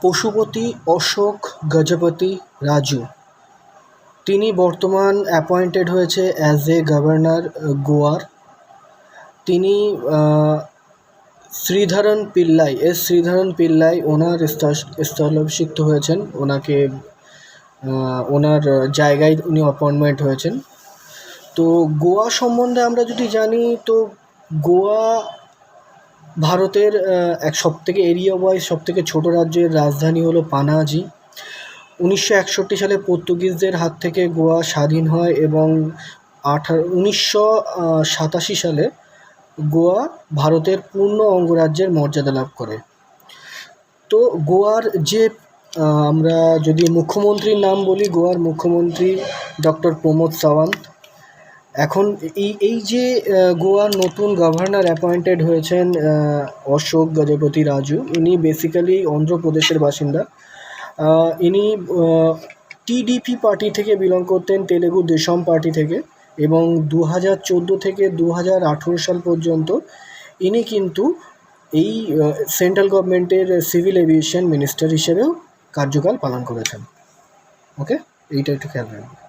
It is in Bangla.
পশুপতি অশোক গজপতি রাজু, তিনি বর্তমান অ্যাপয়েন্টেড হয়েছে অ্যাজ এ গভর্নর গোয়ার। তিনি শ্রীধরন পিল্লাই ওনার স্থলাভিষিক্ত হয়েছেন, ওনার জায়গায় উনি অ্যাপয়েন্টমেন্ট হয়েছেন। তো গোয়া সম্বন্ধে আমরা যদি জানি, তো গোয়া ভারতের সবথেকে এরিয়া ওয়াইজ সবথেকে ছোটো রাজ্যের রাজধানী হলো পানাজি। 1961 সালে পর্তুগিজদের হাত থেকে গোয়া স্বাধীন হয় এবং 1987 সালে গোয়া ভারতের পূর্ণ অঙ্গরাজ্যের মর্যাদা লাভ করে। তো গোয়ার যে আমরা যদি মুখ্যমন্ত্রীর নাম বলি, গোয়ার মুখ্যমন্ত্রী ডক্টর প্রমোদ সাওয়ান্ত। এখন এই যে গোয়ার নতুন গভর্নর অ্যাপয়েন্টেড হয়েছেন অশোক গজপতি রাজু, ইনি বেসিক্যালি অন্ধ্রপ্রদেশের বাসিন্দা। ইনি টিডিপি পার্টি থেকে বিলং করতেন, তেলেগু দেশম পার্টি থেকে, এবং 2014 থেকে 2018 সাল পর্যন্ত ইনি কিন্তু এই সেন্ট্রাল গভর্নমেন্টের সিভিল এভিয়েশন মিনিস্টার হিসেবেও কার্যকাল পালন করেছেন। ওকে, এইটা একটু খেয়াল রাখবেন।